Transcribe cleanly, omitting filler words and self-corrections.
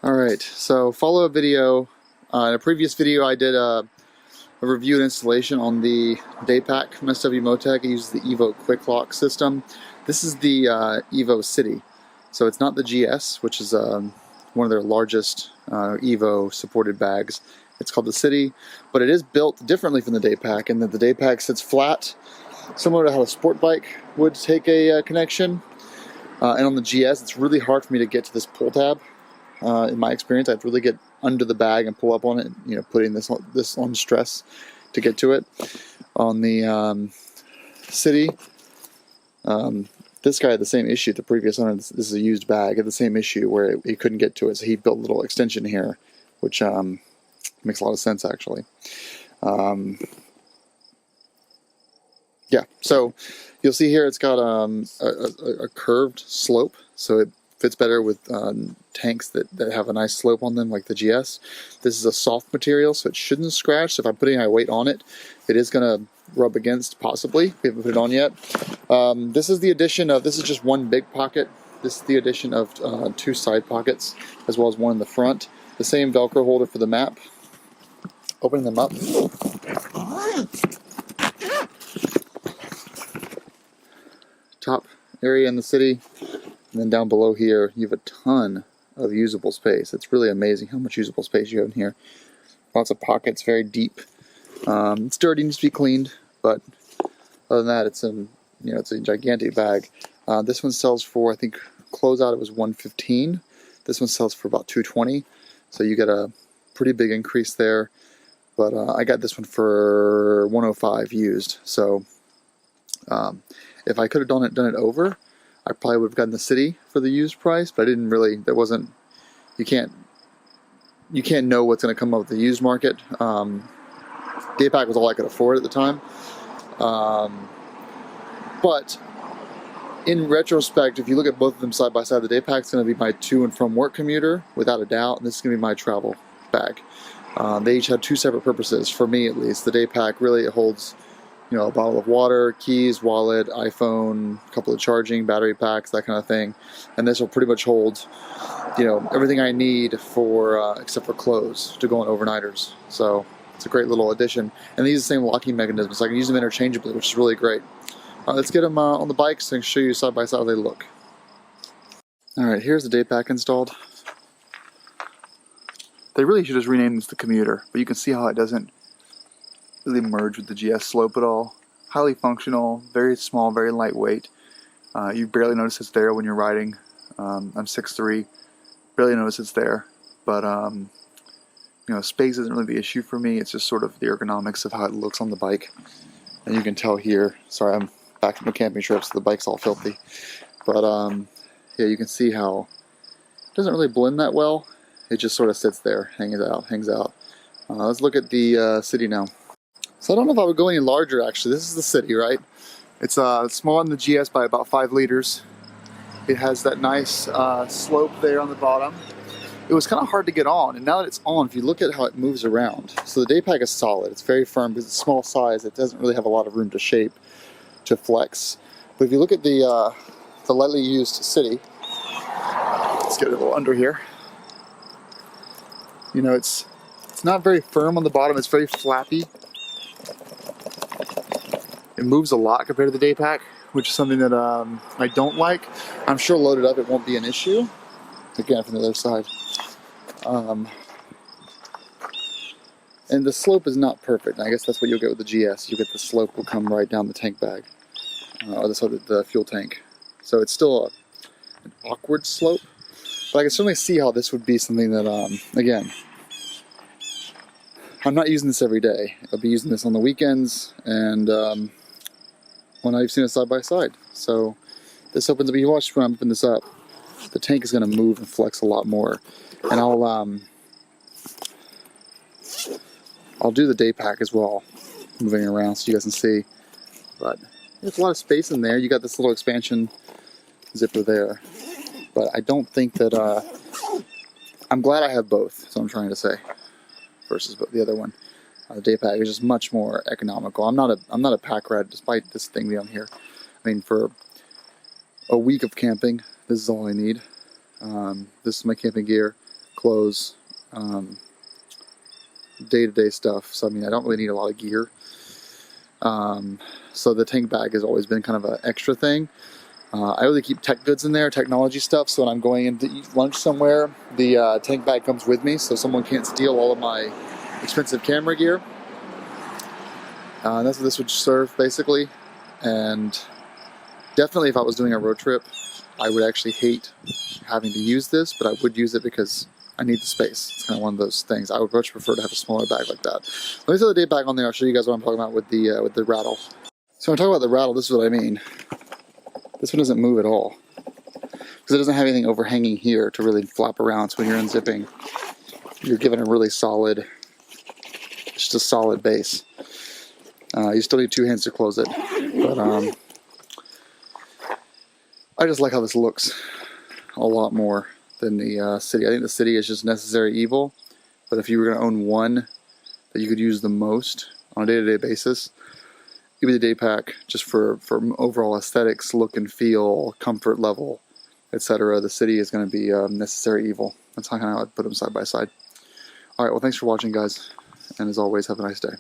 Alright, so follow-up video. In a previous video I did a review and installation on the Daypack from SW-MOTECH. It uses the EVO Quick Lock system. This is the EVO City. So it's not the GS, which is one of their largest EVO supported bags. It's called the City, but it is built differently from the Daypack in that the Daypack sits flat, similar to how a sport bike would take a connection. And on the GS, it's really hard for me to get to this pull tab. In my experience, I have to really get under the bag and pull up on it, putting this on stress to get to it. On the City, this guy had the same issue. The previous owner, this is a used bag, had the same issue where he couldn't get to it, so he built a little extension here, which makes a lot of sense actually. Yeah, so you'll see here it's got a curved slope, so it fits better with tanks that have a nice slope on them, like the GS. This is a soft material, so it shouldn't scratch. So if I put any weight on it, it is going to rub against, possibly. We haven't put it on yet. This is the addition of, this is just one big pocket. This is the addition of two side pockets, as well as one in the front. The same Velcro holder for the map. Opening them up. Top area in the City. And then down below here, you have a ton of usable space. It's really amazing how much usable space you have in here. Lots of pockets, very deep. It's dirty, needs to be cleaned, but other than that, it's a gigantic bag. This one sells for, I think, closeout it was $115. This one sells for about $220. So you get a pretty big increase there. But I got this one for $105 used. So if I could have done it over, I probably would have gotten the City for the used price, but I didn't really, there wasn't, you can't know what's going to come up with the used market. Daypack was all I could afford at the time. But in retrospect, if you look at both of them side by side, the Daypack's going to be my to and from work commuter, without a doubt, and this is going to be my travel bag. They each have two separate purposes, for me at least. The Daypack really holds a bottle of water, keys, wallet, iPhone, a couple of charging, battery packs, that kind of thing. And this will pretty much hold, everything I need for, except for clothes, to go on overnighters. So it's a great little addition. And these are the same locking mechanisms, so I can use them interchangeably, which is really great. Let's get them on the bikes and show you side by side how they look. Alright, here's the Daypack installed. They really should just rename this the Commuter, but you can see how it doesn't really merge with the GS slope at all. Highly functional, very small, very lightweight. You barely notice it's there when you're riding. I'm 6'3", barely notice it's there. But space isn't really the issue for me. It's just sort of the ergonomics of how it looks on the bike. And you can tell here. Sorry, I'm back from a camping trip, so the bike's all filthy. But yeah, you can see how it doesn't really blend that well. It just sort of sits there, hangs out. Let's look at the City now. So I don't know if I would go any larger actually. This is the City, right? It's smaller than the GS by about 5 liters. It has that nice slope there on the bottom. It was kind of hard to get on, and now that it's on, if you look at how it moves around. So the Daypack is solid. It's very firm because it's a small size. It doesn't really have a lot of room to shape, to flex. But if you look at the lightly used City, let's get it a little under here. It's not very firm on the bottom. It's very flappy. It moves a lot compared to the Daypack, which is something that I don't like. I'm sure loaded up it won't be an issue. Again, from the other side. And the slope is not perfect. I guess that's what you'll get with the GS. You get the slope will come right down the tank bag, or the fuel tank. So it's still an awkward slope. But I can certainly see how this would be something that, again, I'm not using this every day. I'll be using this on the weekends and when I've seen it side by side. So this opens up, you watch when I open this up, the tank is going to move and flex a lot more. And I'll do the Daypack as well, moving around so you guys can see. But there's a lot of space in there. You got this little expansion zipper there. But I don't think that, I'm glad I have both, that's what I'm trying to say, versus the other one. The Daypack is just much more economical. I'm not a pack rat, despite this thing being on here. I mean, for a week of camping, this is all I need. This is my camping gear. clothes, day-to-day stuff. So I mean, I don't really need a lot of gear. So the tank bag has always been kind of an extra thing. I really keep tech goods in there, technology stuff, so when I'm going in to eat lunch somewhere, the tank bag comes with me so someone can't steal all of my expensive camera gear. That's what this would serve, basically. And definitely if I was doing a road trip, I would actually hate having to use this, but I would use it because I need the space. It's kind of one of those things. I would much prefer to have a smaller bag like that. Let me throw the Daypack on there. I'll show you guys what I'm talking about with the rattle. So when I talk about the rattle, this is what I mean. This one doesn't move at all because it doesn't have anything overhanging here to really flap around. So when you're unzipping, you're given a really solid, just a solid base. You still need two hands to close it, but I just like how this looks a lot more than the City. I think the City is just necessary evil, but if you were going to own one that you could use the most on a day-to-day basis, it'd be the Daypack, just for overall aesthetics, look and feel, comfort level, etc. The City is going to be necessary evil. That's how I would put them side by side. Alright, well thanks for watching, guys, and as always, have a nice day.